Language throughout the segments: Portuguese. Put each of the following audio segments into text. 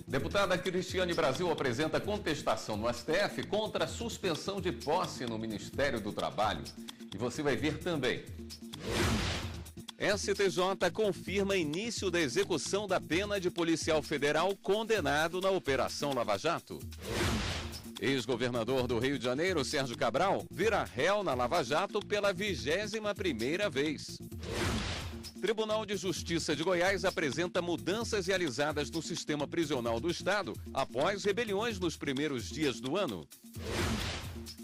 Deputada Cristiane Brasil apresenta contestação no STF contra a suspensão de posse no Ministério do Trabalho. E você vai ver também. STJ confirma início da execução da pena de policial federal condenado na Operação Lava Jato. Ex-governador do Rio de Janeiro, Sérgio Cabral, vira réu na Lava Jato pela 21ª vez. Tribunal de Justiça de Goiás apresenta mudanças realizadas no sistema prisional do Estado após rebeliões nos primeiros dias do ano.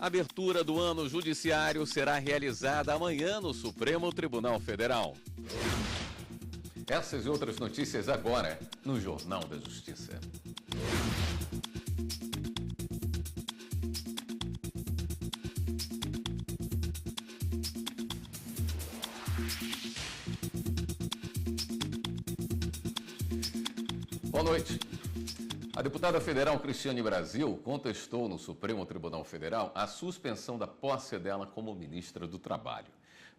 A abertura do ano judiciário será realizada amanhã no Supremo Tribunal Federal. Essas e outras notícias agora no Jornal da Justiça. Boa noite. A deputada federal Cristiane Brasil contestou no Supremo Tribunal Federal a suspensão da posse dela como ministra do Trabalho.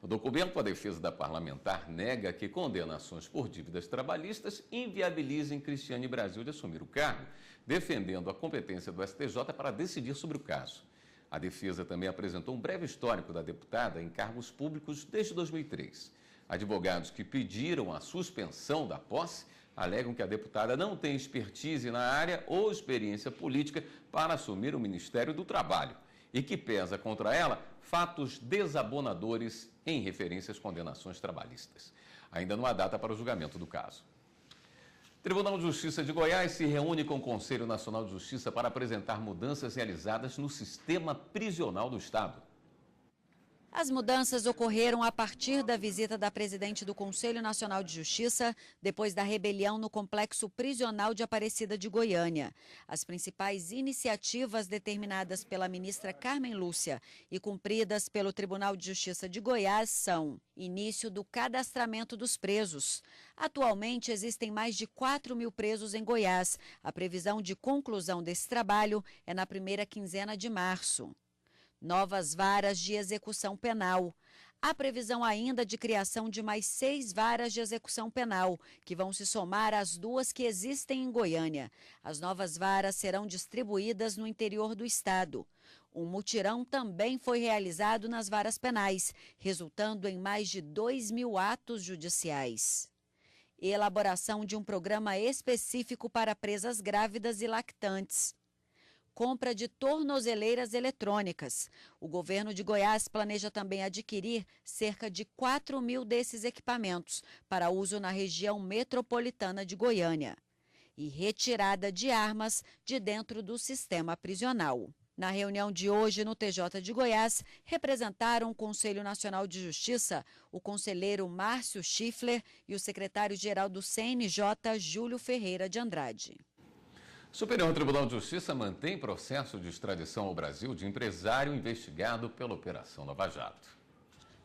No documento, a defesa da parlamentar nega que condenações por dívidas trabalhistas inviabilizem Cristiane Brasil de assumir o cargo, defendendo a competência do STJ para decidir sobre o caso. A defesa também apresentou um breve histórico da deputada em cargos públicos desde 2003. Advogados que pediram a suspensão da posse alegam que a deputada não tem expertise na área ou experiência política para assumir o Ministério do Trabalho e que pesa contra ela fatos desabonadores em referência às condenações trabalhistas. Ainda não há data para o julgamento do caso. O Tribunal de Justiça de Goiás se reúne com o Conselho Nacional de Justiça para apresentar mudanças realizadas no sistema prisional do Estado. As mudanças ocorreram a partir da visita da presidente do Conselho Nacional de Justiça, depois da rebelião no complexo prisional de Aparecida de Goiânia. As principais iniciativas determinadas pela ministra Carmen Lúcia e cumpridas pelo Tribunal de Justiça de Goiás são: início do cadastramento dos presos. Atualmente existem mais de 4.000 presos em Goiás. A previsão de conclusão desse trabalho é na primeira quinzena de março. Novas varas de execução penal. Há previsão ainda de criação de mais 6 varas de execução penal, que vão se somar às 2 que existem em Goiânia. As novas varas serão distribuídas no interior do estado. Um mutirão também foi realizado nas varas penais, resultando em mais de 2.000 atos judiciais. Elaboração de um programa específico para presas grávidas e lactantes. Compra de tornozeleiras eletrônicas. O governo de Goiás planeja também adquirir cerca de 4.000 desses equipamentos para uso na região metropolitana de Goiânia. E retirada de armas de dentro do sistema prisional. Na reunião de hoje no TJ de Goiás, representaram o Conselho Nacional de Justiça o conselheiro Márcio Schiffler e o secretário-geral do CNJ, Júlio Ferreira de Andrade. O Superior Tribunal de Justiça mantém processo de extradição ao Brasil de empresário investigado pela Operação Lava Jato.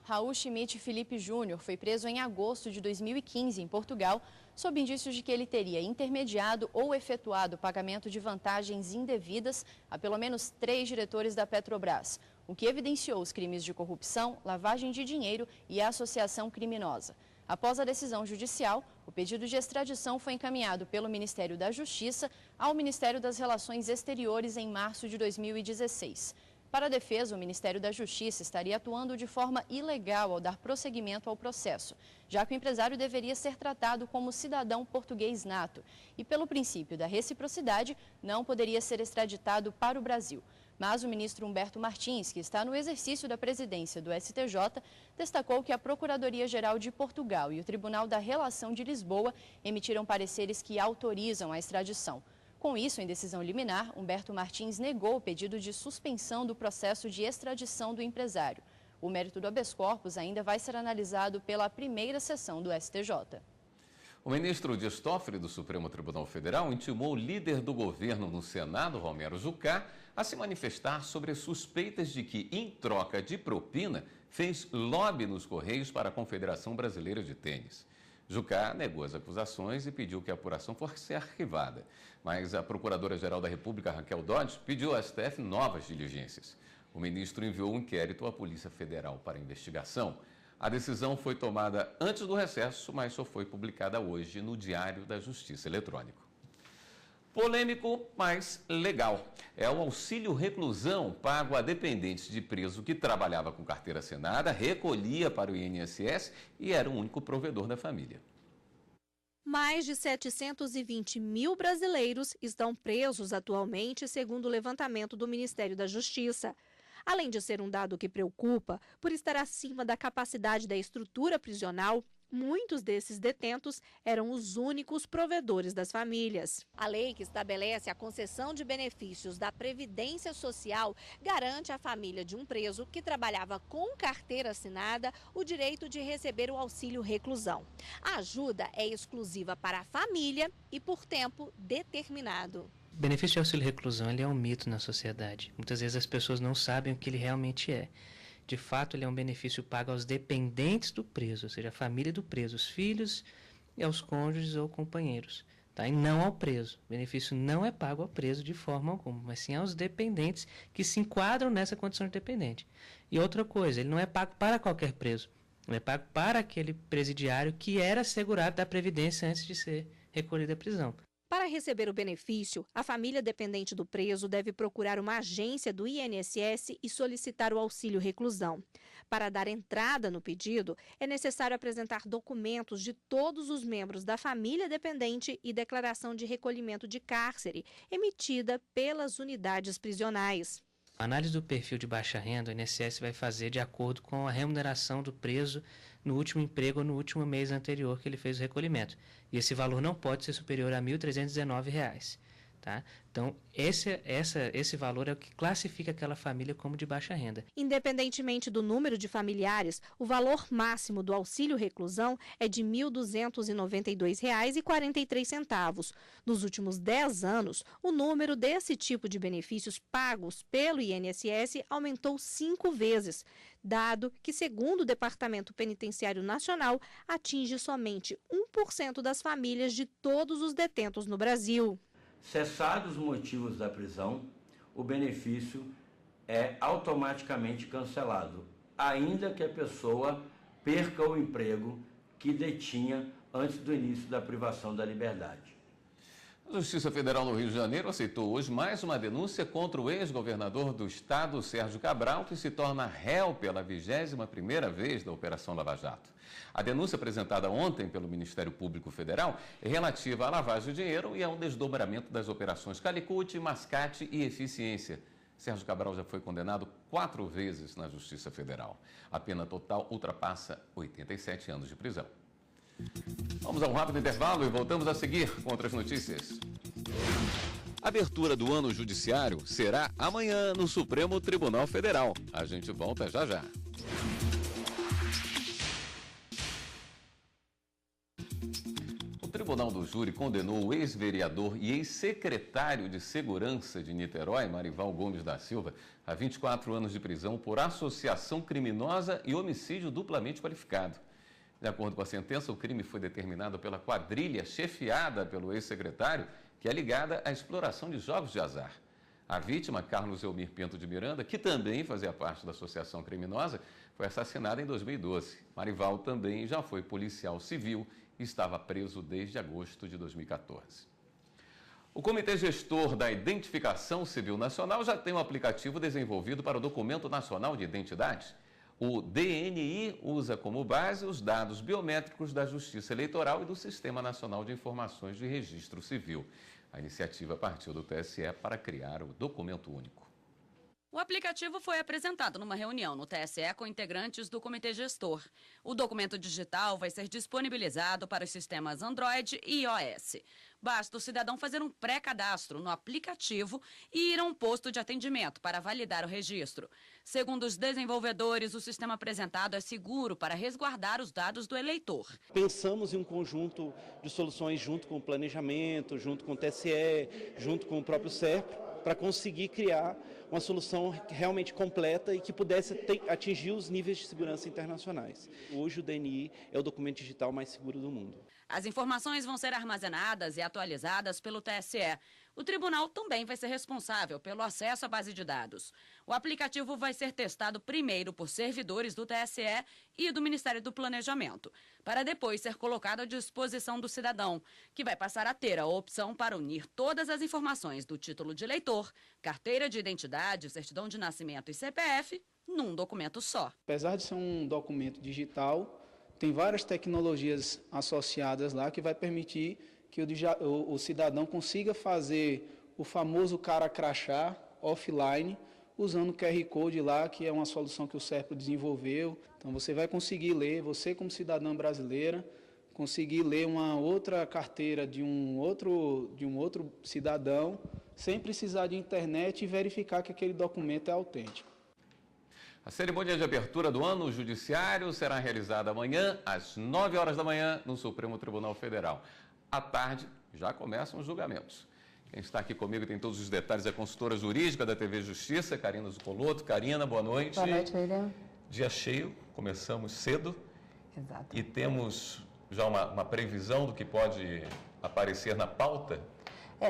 Raul Schmidt Felipe Júnior foi preso em agosto de 2015 em Portugal, sob indícios de que ele teria intermediado ou efetuado pagamento de vantagens indevidas a pelo menos 3 diretores da Petrobras, o que evidenciou os crimes de corrupção, lavagem de dinheiro e associação criminosa. Após a decisão judicial, o pedido de extradição foi encaminhado pelo Ministério da Justiça ao Ministério das Relações Exteriores em março de 2016. Para a defesa, o Ministério da Justiça estaria atuando de forma ilegal ao dar prosseguimento ao processo, já que o empresário deveria ser tratado como cidadão português nato e, pelo princípio da reciprocidade, não poderia ser extraditado para o Brasil. Mas o ministro Humberto Martins, que está no exercício da presidência do STJ, destacou que a Procuradoria-Geral de Portugal e o Tribunal da Relação de Lisboa emitiram pareceres que autorizam a extradição. Com isso, em decisão liminar, Humberto Martins negou o pedido de suspensão do processo de extradição do empresário. O mérito do habeas corpus ainda vai ser analisado pela primeira sessão do STJ. O ministro Dias Toffoli, do Supremo Tribunal Federal, intimou o líder do governo no Senado, Romero Jucá, a se manifestar sobre as suspeitas de que, em troca de propina, fez lobby nos Correios para a Confederação Brasileira de Tênis. Jucá negou as acusações e pediu que a apuração fosse arquivada. Mas a Procuradora-Geral da República, Raquel Dodge, pediu ao STF novas diligências. O ministro enviou um inquérito à Polícia Federal para investigação. A decisão foi tomada antes do recesso, mas só foi publicada hoje no Diário da Justiça Eletrônico. Polêmico, mas legal. É o auxílio reclusão pago a dependentes de preso que trabalhava com carteira assinada, recolhia para o INSS e era o único provedor da família. Mais de 720 mil brasileiros estão presos atualmente, segundo o levantamento do Ministério da Justiça. Além de ser um dado que preocupa, por estar acima da capacidade da estrutura prisional, muitos desses detentos eram os únicos provedores das famílias. A lei que estabelece a concessão de benefícios da Previdência Social garante à família de um preso que trabalhava com carteira assinada o direito de receber o auxílio reclusão. A ajuda é exclusiva para a família e por tempo determinado. O benefício de auxílio reclusão ele é um mito na sociedade. Muitas vezes as pessoas não sabem o que ele realmente é. De fato, ele é um benefício pago aos dependentes do preso, ou seja, a família do preso, os filhos e aos cônjuges ou companheiros, tá? E não ao preso. O benefício não é pago ao preso de forma alguma, mas sim aos dependentes que se enquadram nessa condição de dependente. E outra coisa, ele não é pago para qualquer preso, ele é pago para aquele presidiário que era segurado da Previdência antes de ser recolhido à prisão. Para receber o benefício, a família dependente do preso deve procurar uma agência do INSS e solicitar o auxílio reclusão. Para dar entrada no pedido, é necessário apresentar documentos de todos os membros da família dependente e declaração de recolhimento de cárcere, emitida pelas unidades prisionais. A análise do perfil de baixa renda, o INSS vai fazer de acordo com a remuneração do preso no último emprego ou no último mês anterior que ele fez o recolhimento. E esse valor não pode ser superior a R$ 1.319. Tá? Então, esse valor é o que classifica aquela família como de baixa renda. Independentemente do número de familiares, o valor máximo do auxílio reclusão é de R$ 1.292,43. Nos últimos 10 anos, o número desse tipo de benefícios pagos pelo INSS aumentou 5 vezes, dado que, segundo o Departamento Penitenciário Nacional, atinge somente 1% das famílias de todos os detentos no Brasil. Cessados os motivos da prisão, o benefício é automaticamente cancelado, ainda que a pessoa perca o emprego que detinha antes do início da privação da liberdade. A Justiça Federal no Rio de Janeiro aceitou hoje mais uma denúncia contra o ex-governador do estado, Sérgio Cabral, que se torna réu pela 21ª vez da Operação Lava Jato. A denúncia apresentada ontem pelo Ministério Público Federal é relativa à lavagem de dinheiro e ao desdobramento das operações Calicute, Mascate e Eficiência. Sérgio Cabral já foi condenado 4 vezes na Justiça Federal. A pena total ultrapassa 87 anos de prisão. Vamos a um rápido intervalo e voltamos a seguir com outras notícias. A abertura do ano judiciário será amanhã no Supremo Tribunal Federal. A gente volta já já. O Tribunal do Júri condenou o ex-vereador e ex-secretário de Segurança de Niterói, Marival Gomes da Silva, a 24 anos de prisão por associação criminosa e homicídio duplamente qualificado. De acordo com a sentença, o crime foi determinado pela quadrilha chefiada pelo ex-secretário, que é ligada à exploração de jogos de azar. A vítima, Carlos Elmir Pinto de Miranda, que também fazia parte da associação criminosa, foi assassinada em 2012. Marival também já foi policial civil e estava preso desde agosto de 2014. O Comitê Gestor da Identificação Civil Nacional já tem um aplicativo desenvolvido para o Documento Nacional de Identidade. O DNI usa como base os dados biométricos da Justiça Eleitoral e do Sistema Nacional de Informações de Registro Civil. A iniciativa partiu do TSE para criar o documento único. O aplicativo foi apresentado numa reunião no TSE com integrantes do Comitê Gestor. O documento digital vai ser disponibilizado para os sistemas Android e iOS. Basta o cidadão fazer um pré-cadastro no aplicativo e ir a um posto de atendimento para validar o registro. Segundo os desenvolvedores, o sistema apresentado é seguro para resguardar os dados do eleitor. Pensamos em um conjunto de soluções junto com o planejamento, junto com o TSE, junto com o próprio SERP, para conseguir criar uma solução realmente completa e que pudesse atingir os níveis de segurança internacionais. Hoje o DNI é o documento digital mais seguro do mundo. As informações vão ser armazenadas e atualizadas pelo TSE. O tribunal também vai ser responsável pelo acesso à base de dados. O aplicativo vai ser testado primeiro por servidores do TSE e do Ministério do Planejamento, para depois ser colocado à disposição do cidadão, que vai passar a ter a opção para unir todas as informações do título de eleitor, carteira de identidade, certidão de nascimento e CPF num documento só. Apesar de ser um documento digital, tem várias tecnologias associadas lá que vai permitir que o cidadão consiga fazer o famoso cara crachá offline, usando o QR Code lá, que é uma solução que o SERPRO desenvolveu. Então você vai conseguir ler, você como cidadã brasileira, conseguir ler uma outra carteira de um outro cidadão, sem precisar de internet e verificar que aquele documento é autêntico. A cerimônia de abertura do ano judiciário será realizada amanhã, às 9 horas da manhã, no Supremo Tribunal Federal. À tarde, já começam os julgamentos. Quem está aqui comigo tem todos os detalhes, é a consultora jurídica da TV Justiça, Karina Zucoloto. Karina, boa noite. Boa noite, William. Dia cheio, começamos cedo. Exato. E temos já uma previsão do que pode aparecer na pauta?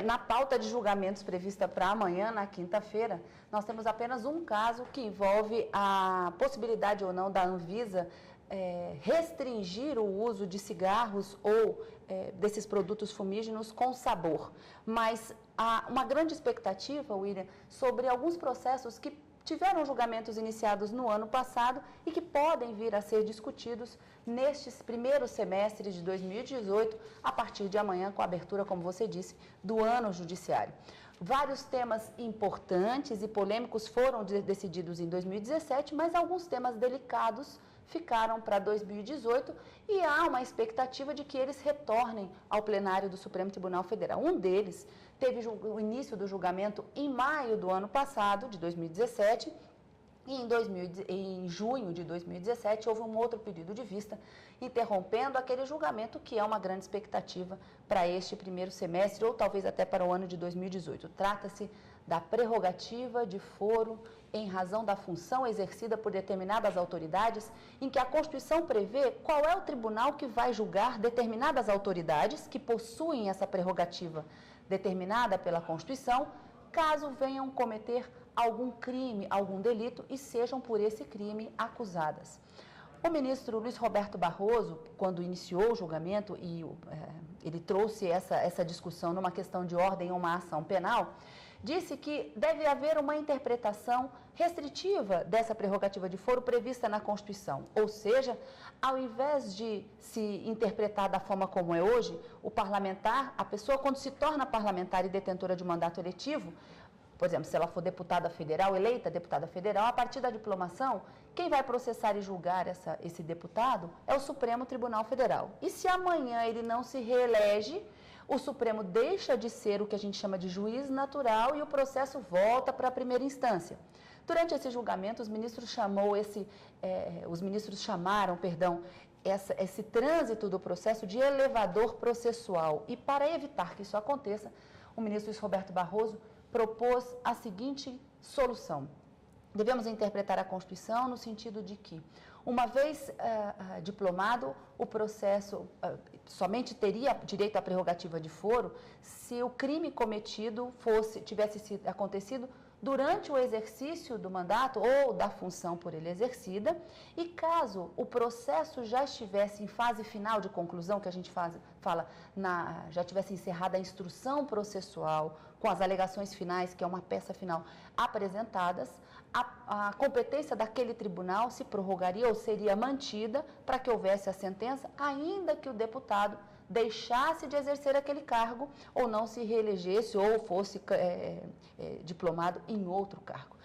Na pauta de julgamentos prevista para amanhã, na quinta-feira, nós temos apenas um caso que envolve a possibilidade ou não da Anvisa restringir o uso de cigarros ou desses produtos fumígenos com sabor. Mas há uma grande expectativa, William, sobre alguns processos que tiveram julgamentos iniciados no ano passado e que podem vir a ser discutidos nestes primeiros semestres de 2018, a partir de amanhã, com a abertura, como você disse, do ano judiciário. Vários temas importantes e polêmicos foram decididos em 2017, mas alguns temas delicados ficaram para 2018 e há uma expectativa de que eles retornem ao plenário do Supremo Tribunal Federal. Um deles teve o início do julgamento em maio do ano passado, de 2017, e em junho de 2017 houve um outro pedido de vista, interrompendo aquele julgamento que é uma grande expectativa para este primeiro semestre ou talvez até para o ano de 2018. Trata-se da prerrogativa de foro em razão da função exercida por determinadas autoridades, em que a Constituição prevê qual é o tribunal que vai julgar determinadas autoridades que possuem essa prerrogativa determinada pela Constituição, caso venham cometer algum crime, algum delito e sejam por esse crime acusadas. O ministro Luiz Roberto Barroso, quando iniciou o julgamento, e ele trouxe essa discussão numa questão de ordem ou uma ação penal, disse que deve haver uma interpretação restritiva dessa prerrogativa de foro prevista na Constituição. Ou seja, ao invés de se interpretar da forma como é hoje, o parlamentar, a pessoa quando se torna parlamentar e detentora de mandato eletivo, por exemplo, se ela for deputada federal, eleita deputada federal, a partir da diplomação, quem vai processar e julgar esse deputado é o Supremo Tribunal Federal. E se amanhã ele não se reelege, o Supremo deixa de ser o que a gente chama de juiz natural e o processo volta para a primeira instância. Durante esse julgamento, os ministros chamaram esse trânsito do processo de elevador processual. E para evitar que isso aconteça, o ministro Luiz Roberto Barroso propôs a seguinte solução. Devemos interpretar a Constituição no sentido de que, uma vez diplomado, o processo somente teria direito à prerrogativa de foro se o crime cometido tivesse acontecido durante o exercício do mandato ou da função por ele exercida, e caso o processo já estivesse em fase final de conclusão, que a gente já tivesse encerrada a instrução processual, com as alegações finais, que é uma peça final, apresentadas, a competência daquele tribunal se prorrogaria ou seria mantida para que houvesse a sentença, ainda que o deputado deixasse de exercer aquele cargo ou não se reelegesse ou fosse diplomado em outro cargo.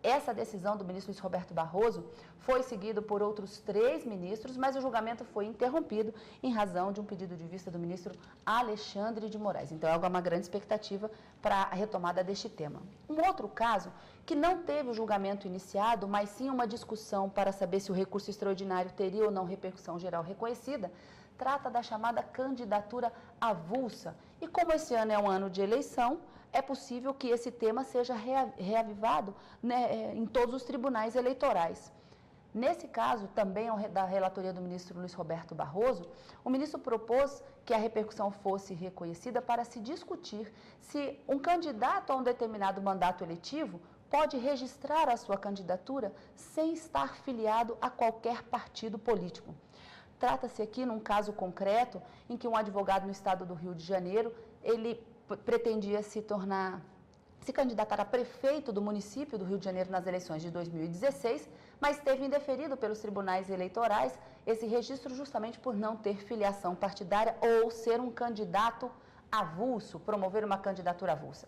Essa decisão do ministro Luiz Roberto Barroso foi seguida por outros 3 ministros, mas o julgamento foi interrompido em razão de um pedido de vista do ministro Alexandre de Moraes. Então, é uma grande expectativa para a retomada deste tema. Um outro caso, que não teve o julgamento iniciado, mas sim uma discussão para saber se o recurso extraordinário teria ou não repercussão geral reconhecida, trata da chamada candidatura avulsa. E como esse ano é um ano de eleição, é possível que esse tema seja reavivado, né, em todos os tribunais eleitorais. Nesse caso, também da relatoria do ministro Luiz Roberto Barroso, o ministro propôs que a repercussão fosse reconhecida para se discutir se um candidato a um determinado mandato eletivo pode registrar a sua candidatura sem estar filiado a qualquer partido político. Trata-se aqui num caso concreto em que um advogado no estado do Rio de Janeiro, ele pretendia se candidatar a prefeito do município do Rio de Janeiro nas eleições de 2016, mas teve indeferido pelos tribunais eleitorais esse registro justamente por não ter filiação partidária ou ser um candidato avulso, promover uma candidatura avulsa.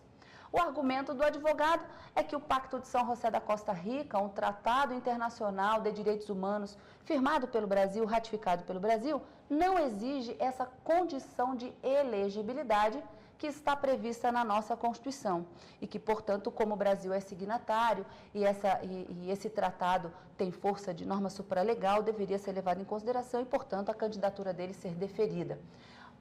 O argumento do advogado é que o Pacto de São José da Costa Rica, um tratado internacional de direitos humanos firmado pelo Brasil, ratificado pelo Brasil, não exige essa condição de elegibilidade que está prevista na nossa Constituição e que, portanto, como o Brasil é signatário e esse tratado tem força de norma supralegal, deveria ser levado em consideração e, portanto, a candidatura dele ser deferida.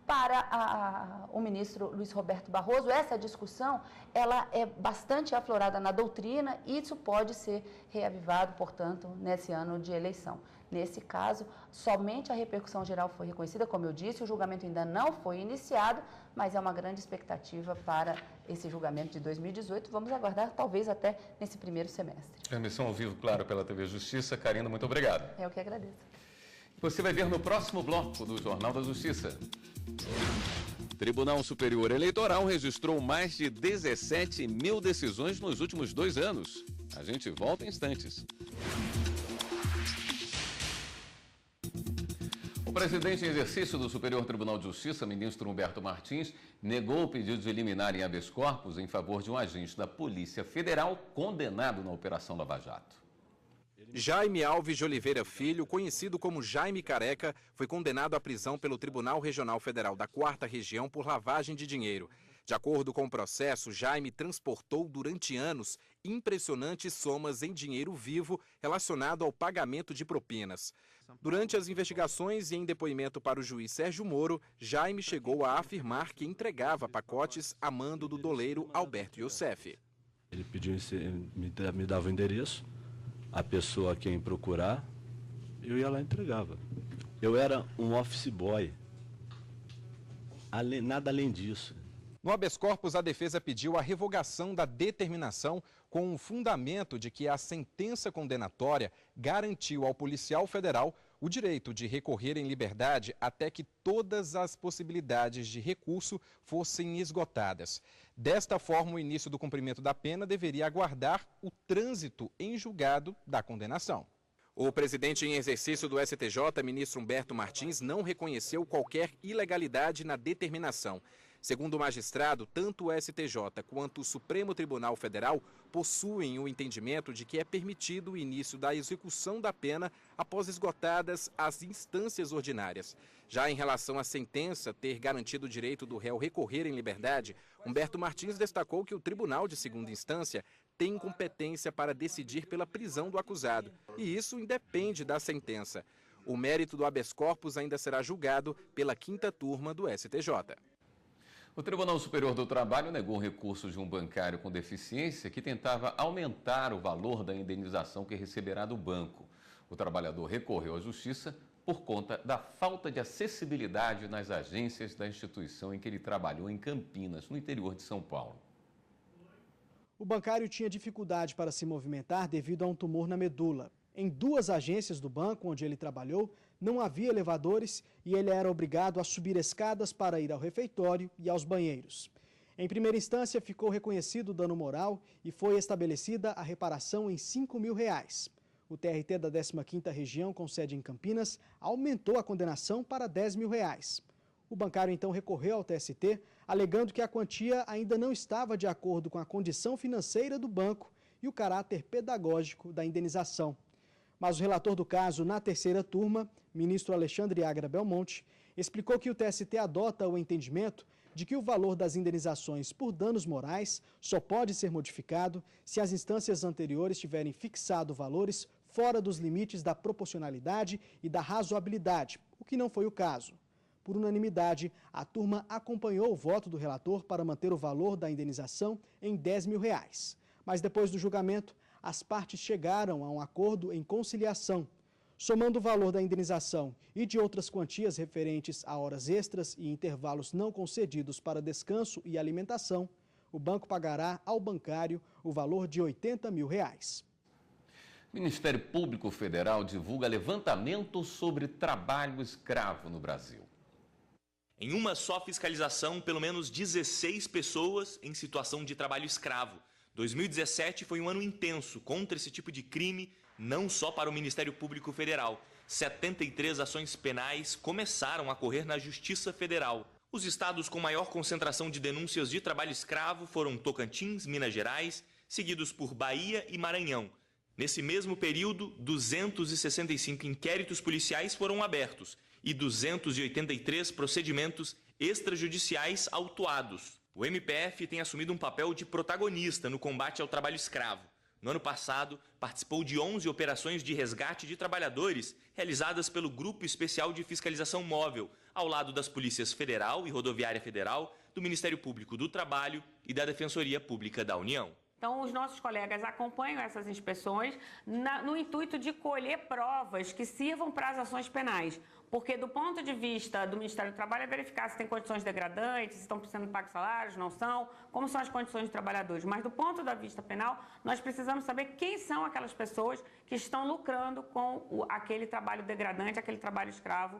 Para o ministro Luiz Roberto Barroso, essa discussão ela é bastante aflorada na doutrina e isso pode ser reavivado, portanto, nesse ano de eleição. Nesse caso, somente a repercussão geral foi reconhecida, como eu disse, o julgamento ainda não foi iniciado, mas é uma grande expectativa para esse julgamento de 2018. Vamos aguardar, talvez, até nesse primeiro semestre. Transmissão ao vivo, claro, pela TV Justiça. Karina, muito obrigado. Eu que agradeço. Você vai ver no próximo bloco do Jornal da Justiça. Tribunal Superior Eleitoral registrou mais de 17 mil decisões nos últimos 2 anos. A gente volta em instantes. O presidente em exercício do Superior Tribunal de Justiça, ministro Humberto Martins, negou o pedido de liminar em habeas corpus em favor de um agente da Polícia Federal condenado na Operação Lava Jato. Jaime Alves de Oliveira Filho, conhecido como Jaime Careca, foi condenado à prisão pelo Tribunal Regional Federal da 4ª Região por lavagem de dinheiro. De acordo com o processo, Jaime transportou durante anos impressionantes somas em dinheiro vivo relacionado ao pagamento de propinas. Durante as investigações e em depoimento para o juiz Sérgio Moro, Jaime chegou a afirmar que entregava pacotes a mando do doleiro Alberto Youssef. Ele pediu, me dava o endereço, a pessoa a quem procurar, eu ia lá e entregava. Eu era um office boy, nada além disso. No habeas corpus, a defesa pediu a revogação da determinação com o fundamento de que a sentença condenatória garantiu ao policial federal o direito de recorrer em liberdade até que todas as possibilidades de recurso fossem esgotadas. Desta forma, o início do cumprimento da pena deveria aguardar o trânsito em julgado da condenação. O presidente em exercício do STJ, ministro Humberto Martins, não reconheceu qualquer ilegalidade na determinação. Segundo o magistrado, tanto o STJ quanto o Supremo Tribunal Federal possuem o entendimento de que é permitido o início da execução da pena após esgotadas as instâncias ordinárias. Já em relação à sentença ter garantido o direito do réu recorrer em liberdade, Humberto Martins destacou que o Tribunal de Segunda Instância tem competência para decidir pela prisão do acusado, e isso independe da sentença. O mérito do habeas corpus ainda será julgado pela 5ª turma do STJ. O Tribunal Superior do Trabalho negou o recurso de um bancário com deficiência que tentava aumentar o valor da indenização que receberá do banco. O trabalhador recorreu à Justiça por conta da falta de acessibilidade nas agências da instituição em que ele trabalhou em Campinas, no interior de São Paulo. O bancário tinha dificuldade para se movimentar devido a um tumor na medula. Em 2 agências do banco onde ele trabalhou, não havia elevadores e ele era obrigado a subir escadas para ir ao refeitório e aos banheiros. Em primeira instância, ficou reconhecido o dano moral e foi estabelecida a reparação em R$ 5.000. O TRT da 15ª Região, com sede em Campinas, aumentou a condenação para R$ 10.000. O bancário então recorreu ao TST, alegando que a quantia ainda não estava de acordo com a condição financeira do banco e o caráter pedagógico da indenização. Mas o relator do caso na 3ª turma, ministro Alexandre Agra Belmonte, explicou que o TST adota o entendimento de que o valor das indenizações por danos morais só pode ser modificado se as instâncias anteriores tiverem fixado valores fora dos limites da proporcionalidade e da razoabilidade, o que não foi o caso. Por unanimidade, a turma acompanhou o voto do relator para manter o valor da indenização em R$ 10.000. Mas depois do julgamento, as partes chegaram a um acordo em conciliação. Somando o valor da indenização e de outras quantias referentes a horas extras e intervalos não concedidos para descanso e alimentação, o banco pagará ao bancário o valor de R$ 80 mil. O Ministério Público Federal divulga levantamento sobre trabalho escravo no Brasil. Em uma só fiscalização, pelo menos 16 pessoas em situação de trabalho escravo. 2017 foi um ano intenso contra esse tipo de crime, não só para o Ministério Público Federal. 73 ações penais começaram a correr na Justiça Federal. Os estados com maior concentração de denúncias de trabalho escravo foram Tocantins, Minas Gerais, seguidos por Bahia e Maranhão. Nesse mesmo período, 265 inquéritos policiais foram abertos e 283 procedimentos extrajudiciais autuados. O MPF tem assumido um papel de protagonista no combate ao trabalho escravo. No ano passado, participou de 11 operações de resgate de trabalhadores realizadas pelo Grupo Especial de Fiscalização Móvel, ao lado das Polícias Federal e Rodoviária Federal, do Ministério Público do Trabalho e da Defensoria Pública da União. Então, os nossos colegas acompanham essas inspeções no intuito de colher provas que sirvam para as ações penais. Porque, do ponto de vista do Ministério do Trabalho, é verificar se tem condições degradantes, se estão sendo pagos salários, não são, como são as condições dos trabalhadores. Mas, do ponto de vista penal, nós precisamos saber quem são aquelas pessoas que estão lucrando com aquele trabalho degradante, aquele trabalho escravo,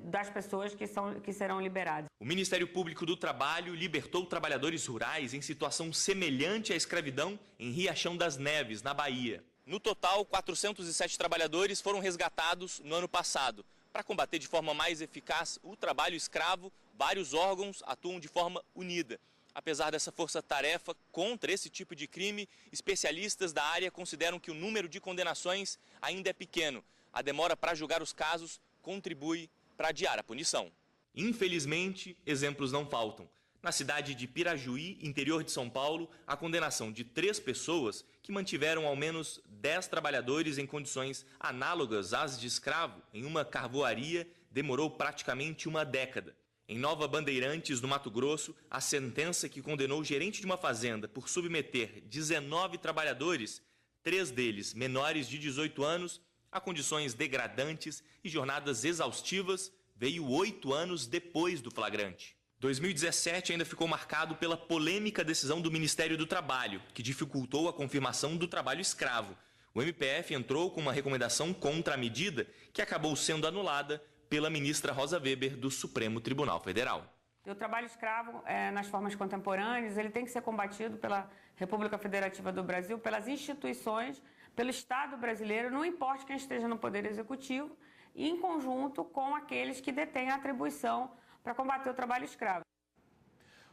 das pessoas que serão liberadas. O Ministério Público do Trabalho libertou trabalhadores rurais em situação semelhante à escravidão em Riachão das Neves, na Bahia. No total, 407 trabalhadores foram resgatados no ano passado. Para combater de forma mais eficaz o trabalho escravo, vários órgãos atuam de forma unida. Apesar dessa força-tarefa contra esse tipo de crime, especialistas da área consideram que o número de condenações ainda é pequeno. A demora para julgar os casos contribui para adiar a punição. Infelizmente, exemplos não faltam. Na cidade de Pirajuí, interior de São Paulo, a condenação de 3 pessoas que mantiveram ao menos 10 trabalhadores em condições análogas às de escravo em uma carvoaria demorou praticamente uma década. Em Nova Bandeirantes, no Mato Grosso, a sentença que condenou o gerente de uma fazenda por submeter 19 trabalhadores, 3 deles menores de 18 anos, a condições degradantes e jornadas exaustivas, veio 8 anos depois do flagrante. 2017 ainda ficou marcado pela polêmica decisão do Ministério do Trabalho, que dificultou a confirmação do trabalho escravo. O MPF entrou com uma recomendação contra a medida, que acabou sendo anulada pela ministra Rosa Weber, do Supremo Tribunal Federal. O trabalho escravo, nas formas contemporâneas, ele tem que ser combatido pela República Federativa do Brasil, pelas instituições, pelo Estado brasileiro, não importa quem esteja no Poder Executivo, e em conjunto com aqueles que detêm a atribuição para combater o trabalho escravo.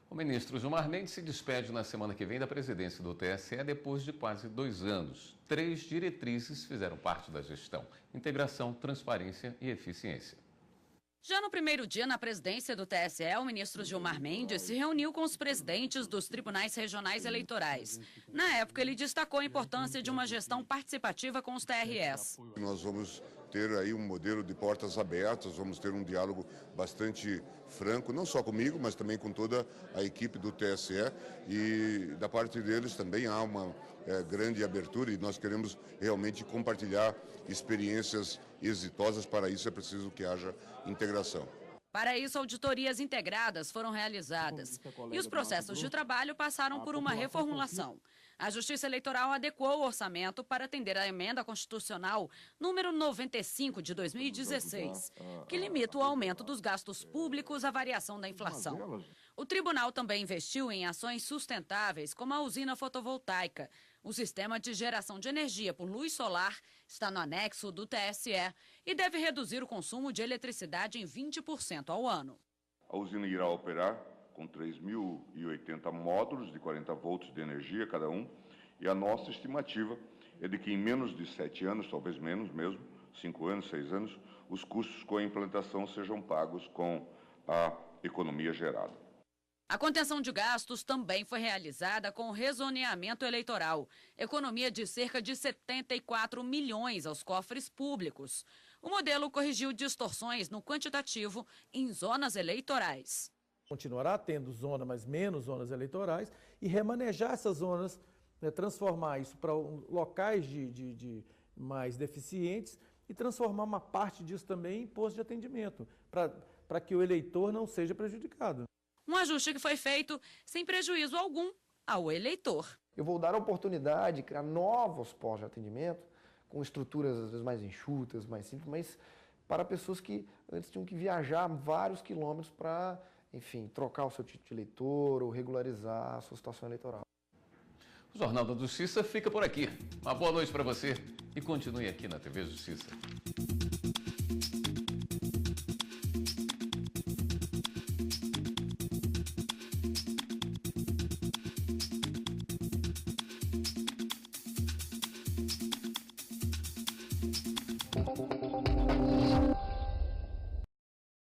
O ministro Gilmar Mendes se despede na semana que vem da presidência do TSE depois de quase 2 anos. 3 diretrizes fizeram parte da gestão: integração, transparência e eficiência. Já no primeiro dia na presidência do TSE, o ministro Gilmar Mendes se reuniu com os presidentes dos tribunais regionais eleitorais. Na época, ele destacou a importância de uma gestão participativa com os TREs. Nós vamos ter aí um modelo de portas abertas, vamos ter um diálogo bastante franco, não só comigo, mas também com toda a equipe do TSE, e da parte deles também há uma grande abertura e nós queremos realmente compartilhar experiências exitosas. Para isso é preciso que haja integração. Para isso, auditorias integradas foram realizadas e os processos de trabalho passaram por uma reformulação. A Justiça Eleitoral adequou o orçamento para atender à emenda constitucional número 95 de 2016, que limita o aumento dos gastos públicos à variação da inflação. O tribunal também investiu em ações sustentáveis, como a usina fotovoltaica. O sistema de geração de energia por luz solar está no anexo do TSE e deve reduzir o consumo de eletricidade em 20% ao ano. A usina irá operar com 3.080 módulos de 40 volts de energia cada um, e a nossa estimativa é de que em menos de 7 anos, talvez menos mesmo, 5 anos, 6 anos, os custos com a implantação sejam pagos com a economia gerada. A contenção de gastos também foi realizada com o rezoneamento eleitoral, economia de cerca de 74 milhões aos cofres públicos. O modelo corrigiu distorções no quantitativo em zonas eleitorais. Continuará tendo zona, mas menos zonas eleitorais, e remanejar essas zonas né, transformar isso para locais de mais deficientes e transformar uma parte disso também em posto de atendimento, para que o eleitor não seja prejudicado. Um ajuste que foi feito sem prejuízo algum ao eleitor. Eu vou dar a oportunidade de criar novos postos de atendimento, com estruturas às vezes mais enxutas, mais simples, mas para pessoas que antes tinham que viajar vários quilômetros para, enfim, trocar o seu título de eleitor ou regularizar a sua situação eleitoral. O Jornal da Justiça fica por aqui. Uma boa noite para você e continue aqui na TV Justiça.